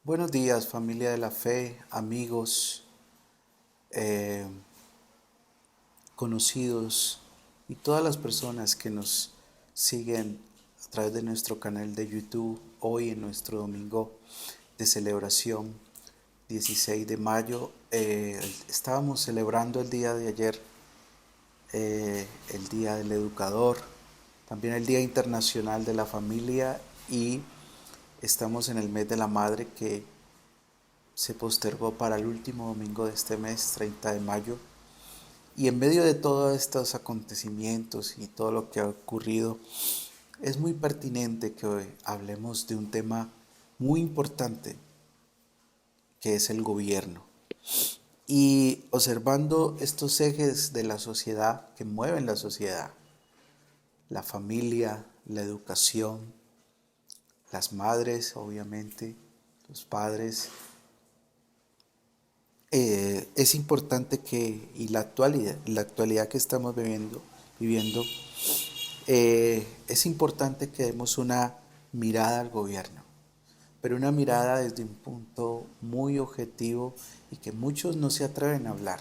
Buenos días, familia de la fe, amigos, eh, conocidos y todas las personas que nos siguen a través de nuestro canal de YouTube hoy en nuestro domingo de celebración 16 de mayo. Estábamos celebrando el día de ayer, el Día del Educador, también el Día Internacional de la Familia y estamos en el mes de la Madre que se postergó para el último domingo de este mes, 30 de mayo. Y en medio de todos estos acontecimientos y todo lo que ha ocurrido, es muy pertinente que hoy hablemos de un tema muy importante, que es el gobierno. Y observando estos ejes de la sociedad que mueven la sociedad, la familia, la educación, las madres, obviamente, los padres, es importante que, y la actualidad que estamos viviendo es importante que demos una mirada al gobierno, pero una mirada desde un punto muy objetivo y que muchos no se atreven a hablar,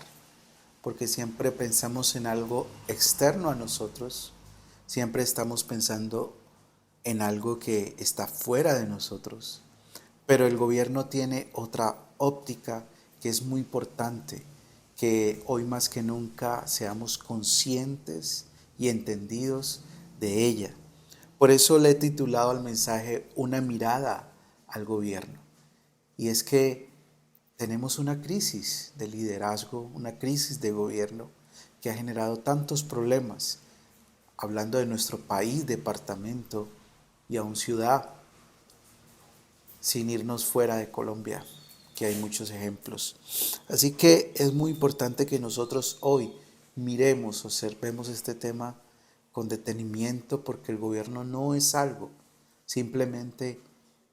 porque siempre pensamos en algo externo a nosotros, siempre estamos pensando en algo que está fuera de nosotros, pero el gobierno tiene otra óptica que es muy importante, que hoy más que nunca seamos conscientes y entendidos de ella. Por eso le he titulado al mensaje Una mirada al gobierno. Y es que tenemos una crisis de liderazgo, una crisis de gobierno que ha generado tantos problemas, hablando de nuestro país, departamento y aún ciudad, sin irnos fuera de Colombia, que hay muchos ejemplos. Así que es muy importante que nosotros hoy miremos, observemos este tema con detenimiento, porque el gobierno no es algo simplemente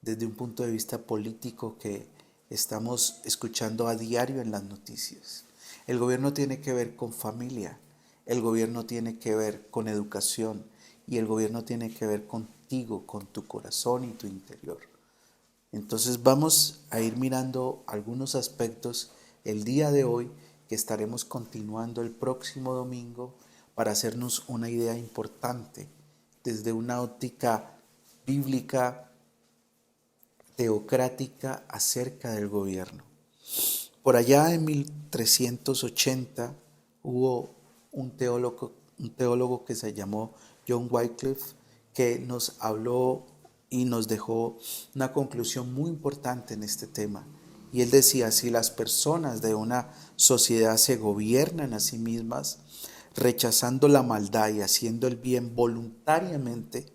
desde un punto de vista político que estamos escuchando a diario en las noticias. El gobierno tiene que ver con familia, el gobierno tiene que ver con educación y el gobierno tiene que ver contigo, con tu corazón y tu interior. Entonces vamos a ir mirando algunos aspectos el día de hoy que estaremos continuando el próximo domingo para hacernos una idea importante desde una óptica bíblica, teocrática acerca del gobierno. Por allá en 1380 hubo un teólogo que se llamó John Wycliffe que nos habló y nos dejó una conclusión muy importante en este tema. Y él decía, si las personas de una sociedad se gobiernan a sí mismas, rechazando la maldad y haciendo el bien voluntariamente,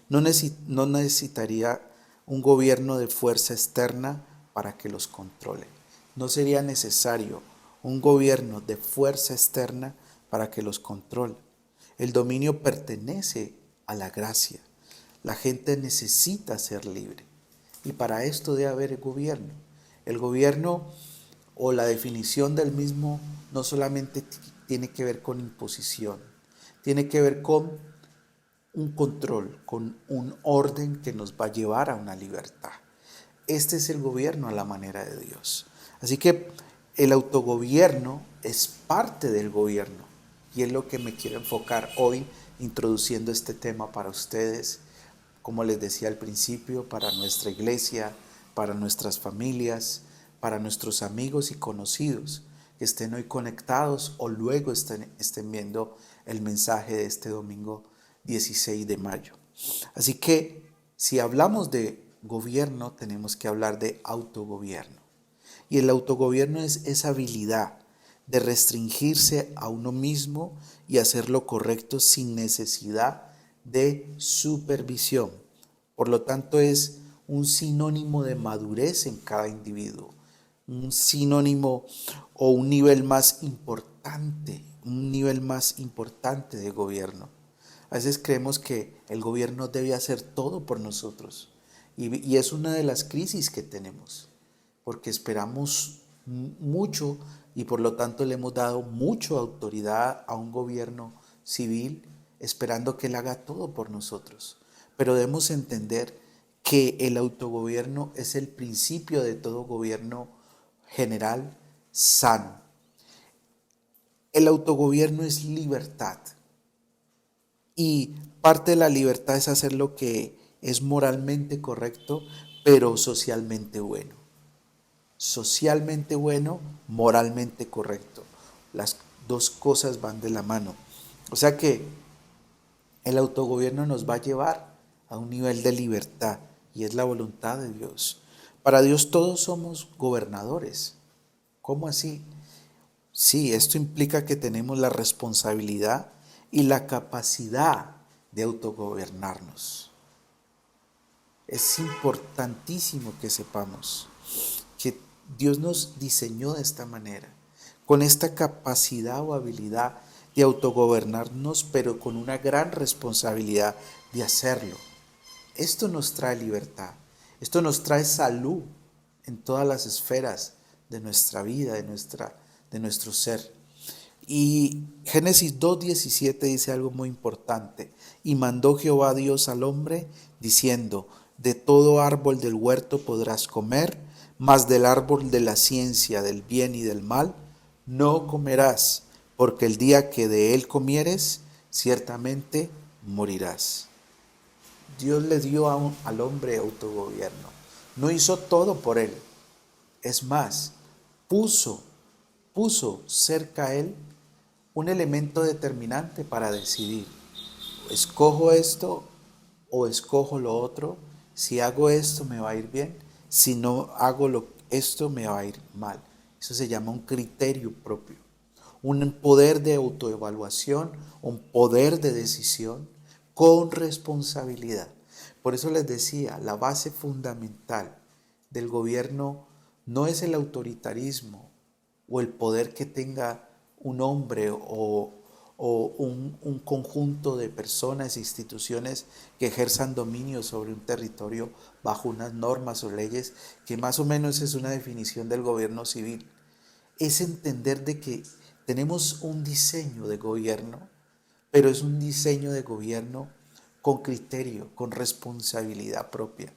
no necesitaría un gobierno de fuerza externa para que los controle. No sería necesario un gobierno de fuerza externa para que los controle. El dominio pertenece a la gracia. La gente necesita ser libre. Y para esto debe haber gobierno. El gobierno o la definición del mismo no solamente tiene que ver con imposición, tiene que ver con un control, con un orden que nos va a llevar a una libertad. Este es el gobierno a la manera de Dios. Así que el autogobierno es parte del gobierno y es lo que me quiero enfocar hoy introduciendo este tema para ustedes, como les decía al principio, para nuestra iglesia, para nuestras familias, para nuestros amigos y conocidos que estén hoy conectados o luego estén viendo el mensaje de este domingo 16 de mayo. Así que si hablamos de gobierno, tenemos que hablar de autogobierno. Y el autogobierno es esa habilidad de restringirse a uno mismo y hacer lo correcto sin necesidad de supervisión. Por lo tanto, es un sinónimo de madurez en cada individuo, un sinónimo o un nivel más importante de gobierno. A veces creemos que el gobierno debe hacer todo por nosotros y es una de las crisis que tenemos, porque esperamos mucho y por lo tanto le hemos dado mucha autoridad a un gobierno civil esperando que él haga todo por nosotros. Pero debemos entender que el autogobierno es el principio de todo gobierno general sano. El autogobierno es libertad y parte de la libertad es hacer lo que es moralmente correcto, pero socialmente bueno. Socialmente bueno, moralmente correcto. Las dos cosas van de la mano. O sea que el autogobierno nos va a llevar a un nivel de libertad y es la voluntad de Dios. Para Dios todos somos gobernadores. ¿Cómo así? Sí, esto implica que tenemos la responsabilidad y la capacidad de autogobernarnos. Es importantísimo que sepamos que Dios nos diseñó de esta manera, con esta capacidad o habilidad de autogobernarnos, pero con una gran responsabilidad de hacerlo. Esto nos trae libertad, esto nos trae salud en todas las esferas de nuestra vida, de nuestro ser. Y Génesis 2:17 dice algo muy importante. Y mandó Jehová Dios al hombre diciendo: de todo árbol del huerto podrás comer, mas del árbol de la ciencia del bien y del mal no comerás, porque el día que de él comieres, ciertamente morirás. Dios le dio al hombre autogobierno. No hizo todo por él. Es más, puso cerca a él un elemento determinante para decidir. Escojo esto o escojo lo otro. Si hago esto me va a ir bien. Si no hago esto me va a ir mal. Eso se llama un criterio propio. Un poder de autoevaluación, un poder de decisión con responsabilidad. Por eso les decía, la base fundamental del gobierno no es el autoritarismo o el poder que tenga un hombre o un conjunto de personas e instituciones que ejerzan dominio sobre un territorio bajo unas normas o leyes, que más o menos es una definición del gobierno civil. Es entender de que tenemos un diseño de gobierno, pero es un diseño de gobierno con criterio, con responsabilidad propia,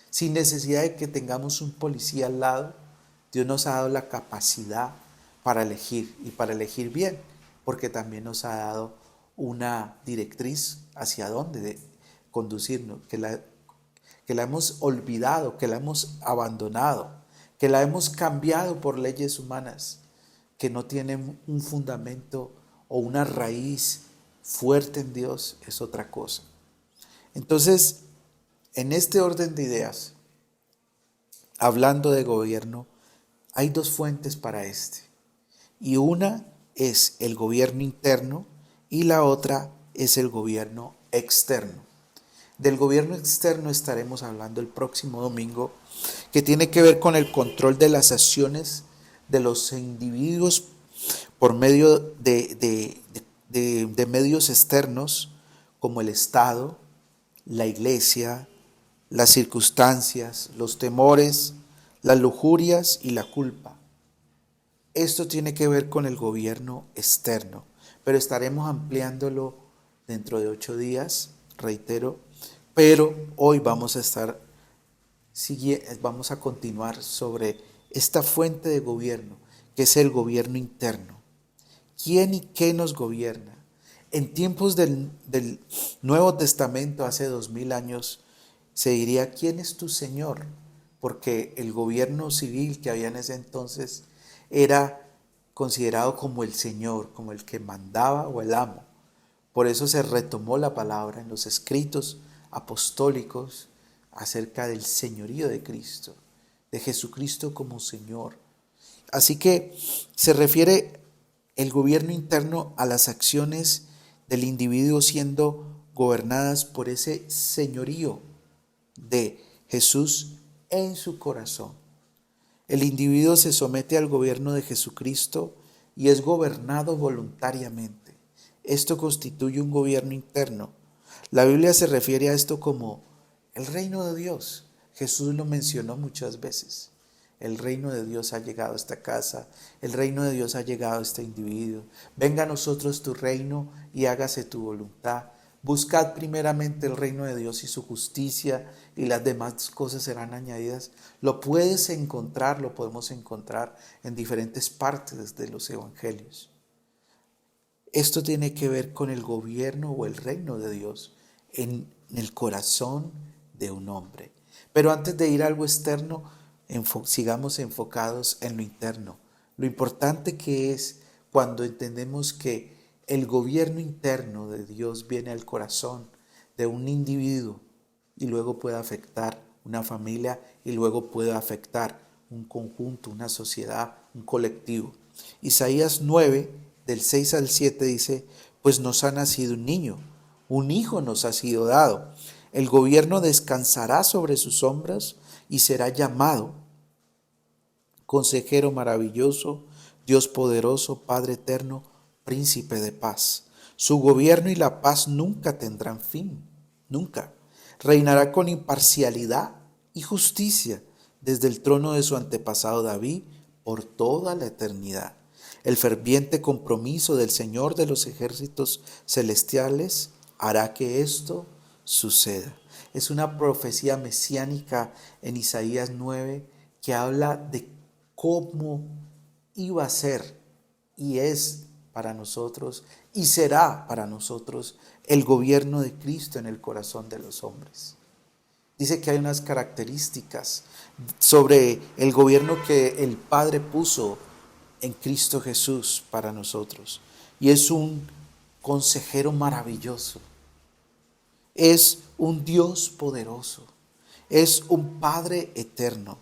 sin necesidad de que tengamos un policía al lado. Dios nos ha dado la capacidad para elegir y para elegir bien, porque también nos ha dado una directriz hacia dónde conducirnos, que la hemos olvidado, que la hemos abandonado, que la hemos cambiado por leyes humanas que no tienen un fundamento o una raíz fuerte en Dios. Es otra cosa. Entonces, en este orden de ideas, hablando de gobierno, hay dos fuentes para este. Y una es el gobierno interno y la otra es el gobierno externo. Del gobierno externo estaremos hablando el próximo domingo, que tiene que ver con el control de las acciones de los individuos por medio de medios externos como el Estado, la iglesia, las circunstancias, los temores, las lujurias y la culpa. Esto tiene que ver con el gobierno externo, pero estaremos ampliándolo dentro de 8 días, reitero, pero hoy vamos a continuar sobre esta fuente de gobierno, que es el gobierno interno. ¿Quién y qué nos gobierna? En tiempos del Nuevo Testamento, hace 2000 años, se diría: ¿quién es tu Señor? Porque el gobierno civil que había en ese entonces era considerado como el Señor, como el que mandaba o el amo. Por eso se retomó la palabra en los escritos apostólicos acerca del señorío de Cristo, de Jesucristo como Señor. Así que se refiere el gobierno interno a las acciones del individuo siendo gobernadas por ese señorío de Jesús en su corazón. El individuo se somete al gobierno de Jesucristo y es gobernado voluntariamente. Esto constituye un gobierno interno. La Biblia se refiere a esto como el reino de Dios. Jesús lo mencionó muchas veces. El reino de Dios ha llegado a esta casa, el reino de Dios ha llegado a este individuo. Venga a nosotros tu reino y hágase tu voluntad, Buscad primeramente el reino de Dios y su justicia, y las demás cosas serán añadidas. Lo puedes encontrar, lo podemos encontrar en diferentes partes de los evangelios. Esto tiene que ver con el gobierno o el reino de Dios en el corazón de un hombre. Pero antes de ir a algo externo, sigamos enfocados en lo interno. Lo importante que es cuando entendemos que el gobierno interno de Dios viene al corazón de un individuo y luego puede afectar una familia y luego puede afectar un conjunto, una sociedad, un colectivo. Isaías 9, del 6 al 7 dice, pues nos ha nacido un niño, un hijo nos ha sido dado. El gobierno descansará sobre sus hombros y será llamado Consejero maravilloso, Dios poderoso, Padre eterno, Príncipe de paz. Su gobierno y la paz nunca tendrán fin, nunca. Reinará con imparcialidad y justicia desde el trono de su antepasado David por toda la eternidad. El ferviente compromiso del Señor de los ejércitos celestiales hará que esto suceda. Es una profecía mesiánica en Isaías 9 que habla de cómo iba a ser y es para nosotros y será para nosotros el gobierno de Cristo en el corazón de los hombres. Dice que hay unas características sobre el gobierno que el Padre puso en Cristo Jesús para nosotros. Y es un consejero maravilloso. Es un Dios poderoso. Es un Padre eterno.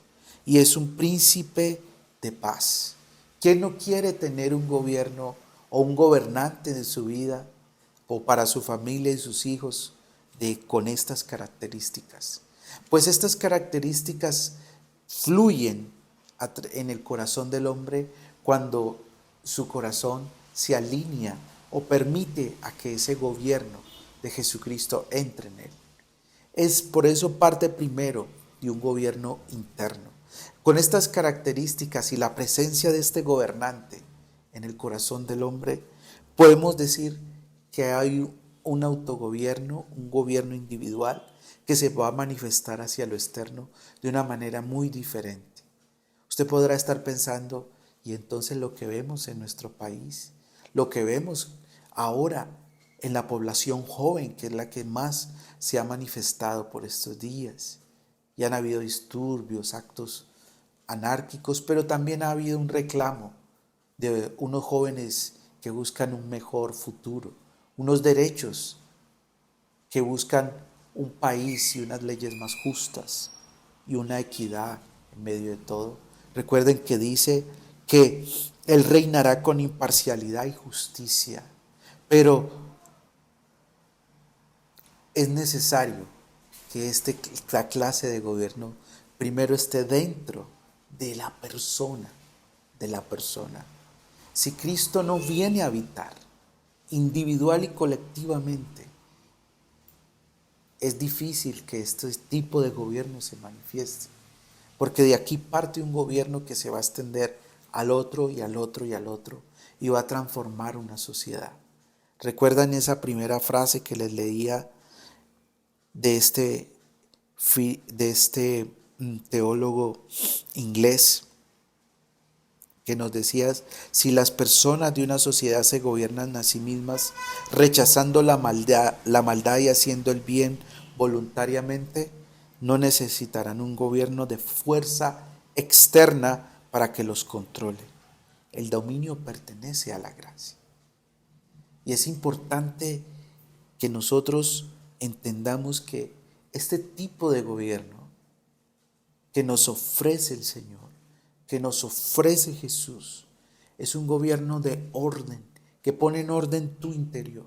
Y es un príncipe de paz. ¿Quién no quiere tener un gobierno o un gobernante de su vida o para su familia y sus hijos con estas características? Pues estas características fluyen en el corazón del hombre cuando su corazón se alinea o permite a que ese gobierno de Jesucristo entre en él. Es por eso parte primero de un gobierno interno. Con estas características y la presencia de este gobernante en el corazón del hombre, podemos decir que hay un autogobierno, un gobierno individual que se va a manifestar hacia lo externo de una manera muy diferente. Usted podrá estar pensando, y entonces lo que vemos en nuestro país, lo que vemos ahora en la población joven, que es la que más se ha manifestado por estos días, y han habido disturbios, actos anárquicos, pero también ha habido un reclamo de unos jóvenes que buscan un mejor futuro, unos derechos que buscan un país y unas leyes más justas y una equidad en medio de todo. Recuerden que dice que Él reinará con imparcialidad y justicia, pero es necesario que esta clase de gobierno primero esté dentro de la persona, Si Cristo no viene a habitar individual y colectivamente, es difícil que este tipo de gobierno se manifieste, porque de aquí parte un gobierno que se va a extender al otro y al otro y al otro y va a transformar una sociedad. ¿Recuerdan esa primera frase que les leía de este teólogo inglés que nos decía, si las personas de una sociedad se gobiernan a sí mismas, rechazando la maldad y haciendo el bien voluntariamente, no necesitarán un gobierno de fuerza externa para que los controle. El dominio pertenece a la gracia. Y es importante que nosotros entendamos que este tipo de gobierno que nos ofrece el Señor, que nos ofrece Jesús, es un gobierno de orden, que pone en orden tu interior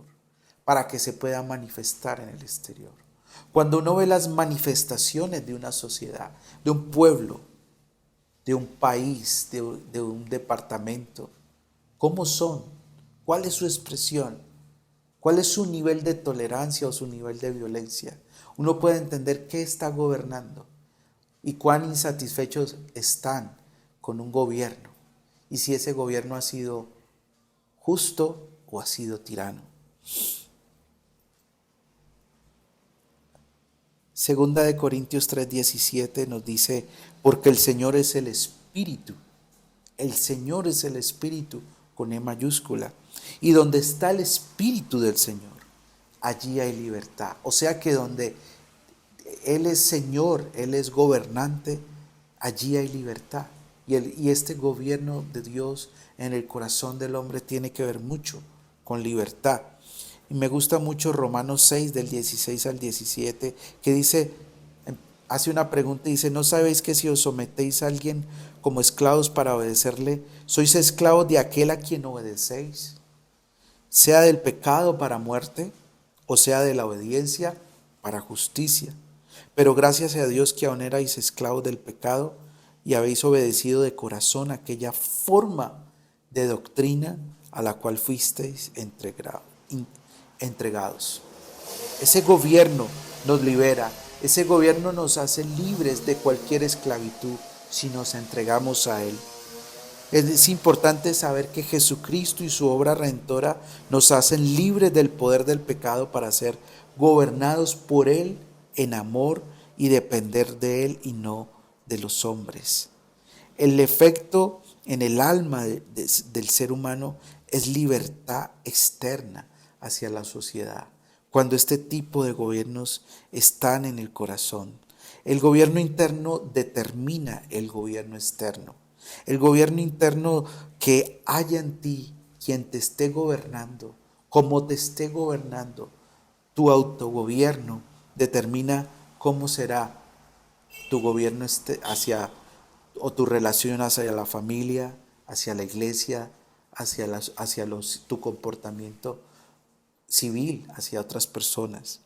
para que se pueda manifestar en el exterior. Cuando uno ve las manifestaciones de una sociedad, de un pueblo, de un país, de un departamento, ¿cómo son? ¿Cuál es su expresión? ¿Cuál es su nivel de tolerancia o su nivel de violencia? Uno puede entender qué está gobernando y cuán insatisfechos están con un gobierno y si ese gobierno ha sido justo o ha sido tirano. Segunda de Corintios 3:17 nos dice, porque el Señor es el Espíritu. El Señor es el Espíritu con E mayúscula. Y donde está el Espíritu del Señor, allí hay libertad. O sea que donde Él es Señor, Él es gobernante, allí hay libertad. Y este gobierno de Dios en el corazón del hombre tiene que ver mucho con libertad. Y me gusta mucho Romanos 6 del 16 al 17, que dice, hace una pregunta y dice, ¿no sabéis que si os sometéis a alguien como esclavos para obedecerle, sois esclavos de aquel a quien obedecéis? Sea del pecado para muerte, o sea de la obediencia para justicia. Pero gracias a Dios que aún erais esclavos del pecado y habéis obedecido de corazón aquella forma de doctrina a la cual fuisteis entregados. Ese gobierno nos libera, ese gobierno nos hace libres de cualquier esclavitud si nos entregamos a Él. Es importante saber que Jesucristo y su obra redentora nos hacen libres del poder del pecado para ser gobernados por Él en amor y depender de Él y no de los hombres. El efecto en el alma del ser humano es libertad externa hacia la sociedad, cuando este tipo de gobiernos están en el corazón. El gobierno interno determina el gobierno externo. El gobierno interno que haya en ti, quien te esté gobernando, como te esté gobernando, tu autogobierno determina cómo será tu gobierno hacia, o tu relación hacia la familia, hacia la iglesia, tu comportamiento civil hacia otras personas.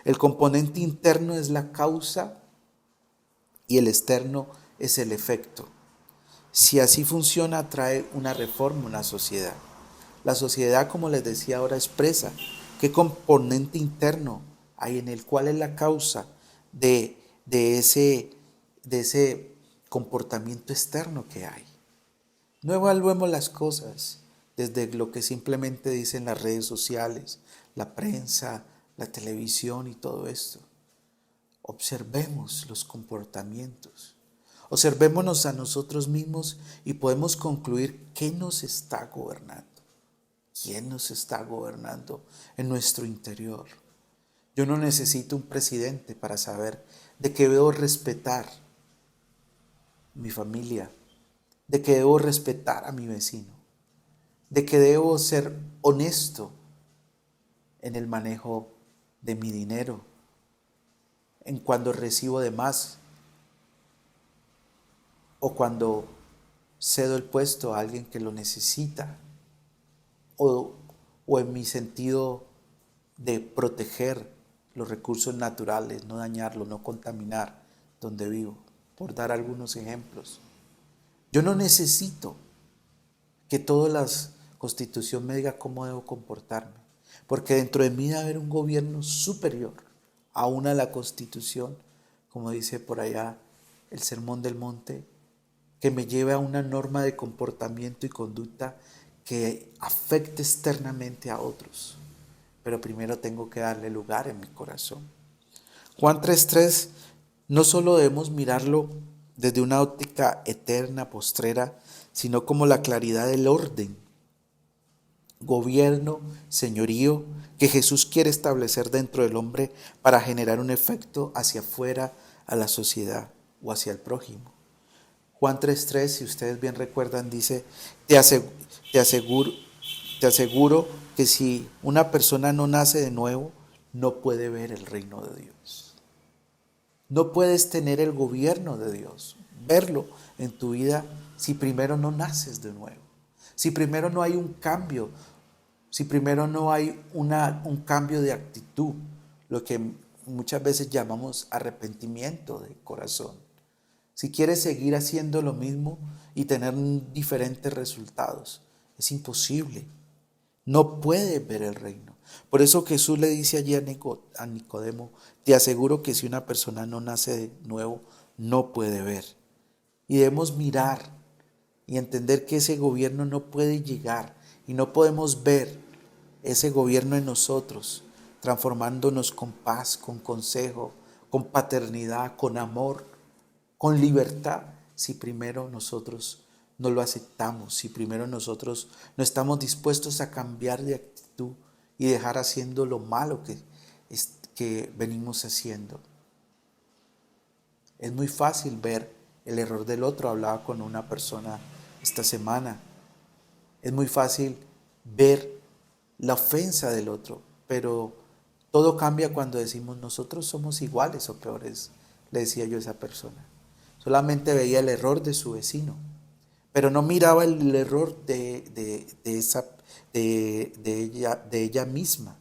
El componente interno es la causa y el externo es el efecto. Si así funciona, trae una reforma a una sociedad. La sociedad, como les decía ahora, expresa qué componente interno hay en el cual es la causa de ese comportamiento externo que hay. No evaluemos las cosas desde lo que simplemente dicen las redes sociales, la prensa, la televisión y todo esto. Observemos los comportamientos. Observémonos a nosotros mismos y podemos concluir qué nos está gobernando. ¿Quién nos está gobernando en nuestro interior? Yo no necesito un presidente para saber de que debo respetar mi familia, de que debo respetar a mi vecino, de que debo ser honesto en el manejo de mi dinero, en cuando recibo de más o cuando cedo el puesto a alguien que lo necesita, o en mi sentido de proteger los recursos naturales, no dañarlos, no contaminar donde vivo, por dar algunos ejemplos. Yo no necesito que toda la Constitución me diga cómo debo comportarme, porque dentro de mí debe haber un gobierno superior aún a la Constitución, como dice por allá el Sermón del Monte, que me lleve a una norma de comportamiento y conducta que afecte externamente a otros. Pero primero tengo que darle lugar en mi corazón. Juan 3:3, no solo debemos mirarlo desde una óptica eterna, postrera, sino como la claridad del orden, gobierno, señorío que Jesús quiere establecer dentro del hombre para generar un efecto hacia afuera a la sociedad o hacia el prójimo. Juan 3:3, si ustedes bien recuerdan, dice, te aseguro que si una persona no nace de nuevo, no puede ver el reino de Dios. No puedes tener el gobierno de Dios, verlo en tu vida si primero no naces de nuevo. Si primero no hay un cambio, si primero no hay un cambio de actitud, lo que muchas veces llamamos arrepentimiento de corazón. Si quieres seguir haciendo lo mismo y tener diferentes resultados, es imposible. No puedes ver el reino. Por eso Jesús le dice allí a Nicodemo, te aseguro que si una persona no nace de nuevo, no puede ver. Y debemos mirar y entender que ese gobierno no puede llegar y no podemos ver ese gobierno en nosotros, transformándonos con paz, con consejo, con paternidad, con amor, con libertad, si primero nosotros no lo aceptamos, si primero nosotros no estamos dispuestos a cambiar de actitud y dejar haciendo lo malo que venimos haciendo. Es muy fácil ver el error del otro. Hablaba con una persona esta semana. Es muy fácil ver la ofensa del otro, pero todo cambia cuando decimos nosotros somos iguales o peores, le decía yo a esa persona. Solamente veía el error de su vecino, pero no miraba el error de ella misma.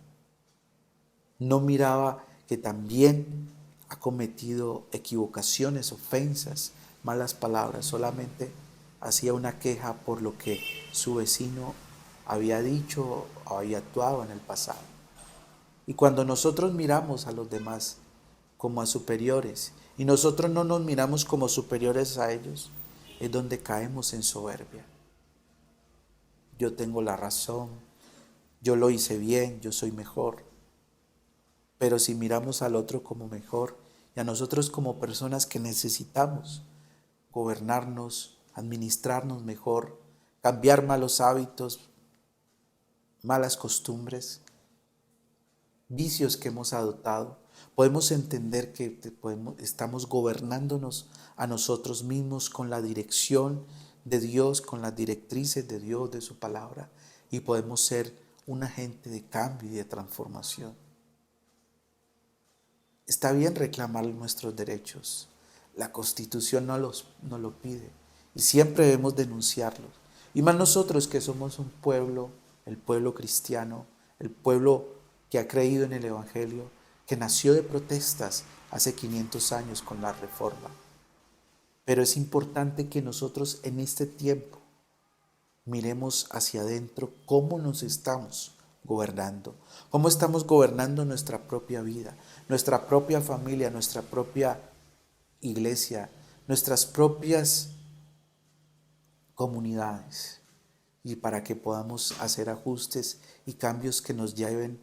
No miraba que también ha cometido equivocaciones, ofensas, malas palabras. Solamente hacía una queja por lo que su vecino había dicho o había actuado en el pasado. Y cuando nosotros miramos a los demás como a superiores y nosotros no nos miramos como superiores a ellos, es donde caemos en soberbia. Yo tengo la razón, yo lo hice bien, yo soy mejor. Pero si miramos al otro como mejor y a nosotros como personas que necesitamos gobernarnos, administrarnos mejor, cambiar malos hábitos, malas costumbres, vicios que hemos adoptado, podemos entender que estamos gobernándonos a nosotros mismos con la dirección de Dios, con las directrices de Dios, de su palabra, y podemos ser un agente de cambio y de transformación. Está bien reclamar nuestros derechos. La Constitución nos lo pide y siempre debemos denunciarlos. Y más nosotros que somos un pueblo, el pueblo cristiano, el pueblo que ha creído en el Evangelio, que nació de protestas hace 500 años con la Reforma. Pero es importante que nosotros en este tiempo miremos hacia adentro cómo nos estamos gobernando, cómo estamos gobernando nuestra propia vida, nuestra propia familia, nuestra propia iglesia, nuestras propias comunidades, y para que podamos hacer ajustes y cambios que nos lleven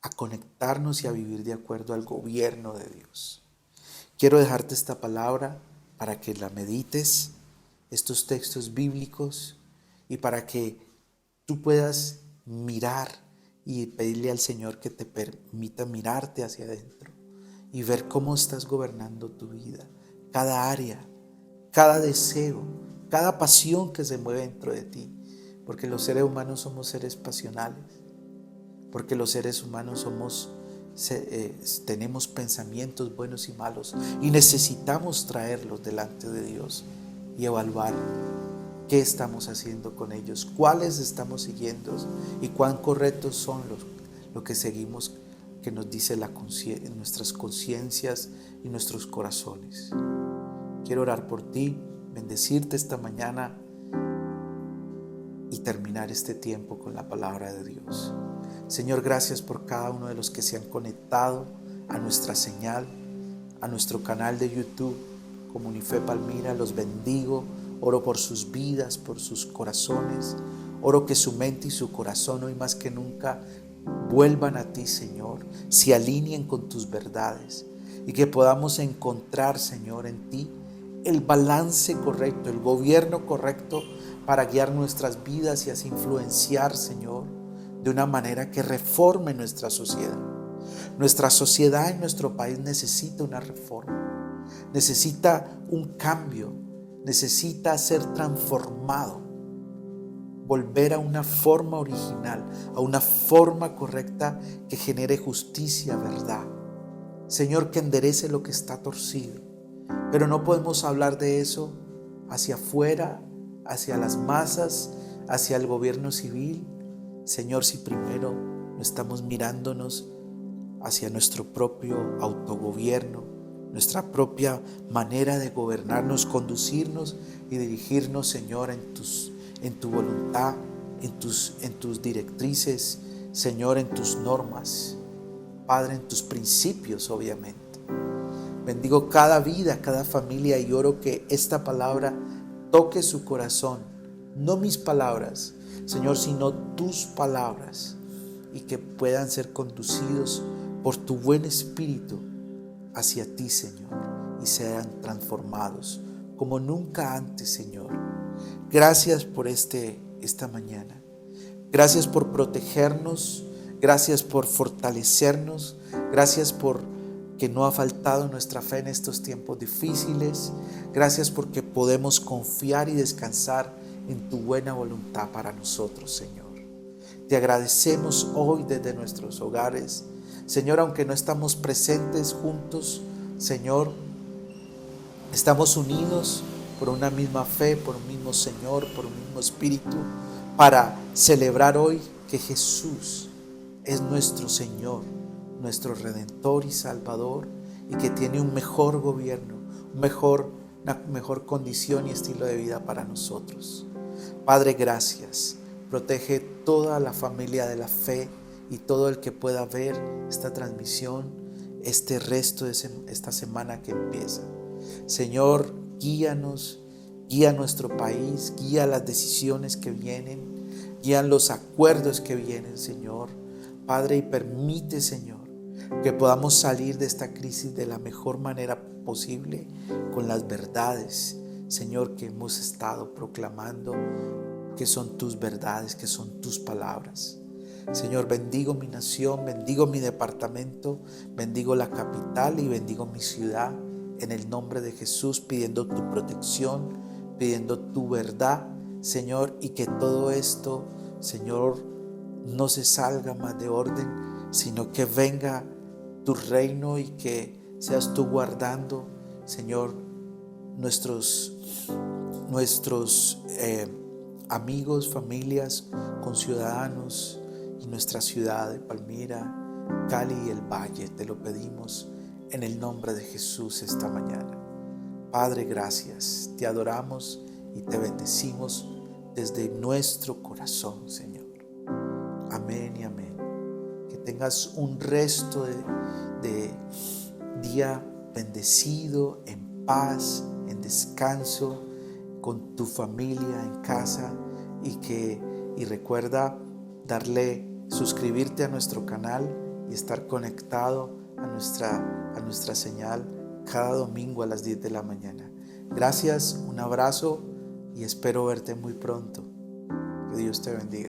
a conectarnos y a vivir de acuerdo al gobierno de Dios. Quiero dejarte esta palabra para que la medites, estos textos bíblicos, y para que tú puedas mirar y pedirle al Señor que te permita mirarte hacia adentro y ver cómo estás gobernando tu vida, cada área, cada deseo, cada pasión que se mueve dentro de ti, porque los seres humanos somos seres pasionales, porque los seres humanos tenemos pensamientos buenos y malos y necesitamos traerlos delante de Dios y evaluar qué estamos haciendo con ellos, cuáles estamos siguiendo y cuán correctos son lo que seguimos, que nos dice nuestras conciencias y nuestros corazones. Quiero orar por ti, bendecirte esta mañana y terminar este tiempo con la palabra de Dios. Señor, gracias por cada uno de los que se han conectado a nuestra señal, a nuestro canal de YouTube, Comunife Palmira. Los bendigo, oro por sus vidas, por sus corazones. Oro que su mente y su corazón hoy más que nunca vuelvan a ti, Señor, se alineen con tus verdades y que podamos encontrar, Señor, en ti el balance correcto, el gobierno correcto para guiar nuestras vidas y así influenciar, Señor, de una manera que reforme nuestra sociedad. Nuestra sociedad en nuestro país necesita una reforma, necesita un cambio, necesita ser transformado, volver a una forma original, a una forma correcta que genere justicia, verdad. Señor, que enderece lo que está torcido. Pero no podemos hablar de eso hacia afuera, hacia las masas, hacia el gobierno civil, Señor, si primero no estamos mirándonos hacia nuestro propio autogobierno, nuestra propia manera de gobernarnos, conducirnos y dirigirnos, Señor, en tu voluntad, en tus directrices, Señor, en tus normas, Padre, en tus principios, obviamente. Bendigo cada vida, cada familia y oro que esta palabra toque su corazón, no mis palabras, Señor, sino tus palabras, y que puedan ser conducidos por tu buen espíritu hacia ti, Señor, y sean transformados como nunca antes, Señor. Gracias por esta mañana. Gracias por protegernos. Gracias por fortalecernos. Gracias por que no ha faltado nuestra fe en estos tiempos difíciles. Gracias porque podemos confiar y descansar en tu buena voluntad para nosotros, Señor. Te agradecemos hoy desde nuestros hogares. Señor, aunque no estamos presentes juntos, Señor, estamos unidos por una misma fe, por un mismo Señor, por un mismo Espíritu, para celebrar hoy que Jesús es nuestro Señor, nuestro Redentor y Salvador, y que tiene un mejor gobierno, una mejor condición y estilo de vida para nosotros. Padre, gracias. Protege toda la familia de la fe y todo el que pueda ver esta transmisión, este resto de esta semana que empieza. Señor, guíanos, guía nuestro país, guía las decisiones que vienen, guía los acuerdos que vienen, Señor. Padre, y permite, Señor, que podamos salir de esta crisis de la mejor manera posible con las verdades, Señor, que hemos estado proclamando, que son tus verdades, que son tus palabras. Señor, bendigo mi nación, bendigo mi departamento, bendigo la capital y bendigo mi ciudad en el nombre de Jesús, pidiendo tu protección, pidiendo tu verdad, Señor, y que todo esto, Señor, no se salga más de orden, sino que venga tu reino y que seas tú guardando, Señor, nuestros amigos, familias, conciudadanos y nuestra ciudad de Palmira, Cali y el Valle. Te lo pedimos en el nombre de Jesús esta mañana. Padre, gracias. Te adoramos y te bendecimos desde nuestro corazón, Señor. Amén y amén. Que tengas un resto de día bendecido, en paz, en descanso, con tu familia en casa, y recuerda suscribirte a nuestro canal y estar conectado a nuestra señal cada domingo a las 10 de la mañana. Gracias, un abrazo y espero verte muy pronto. Que Dios te bendiga.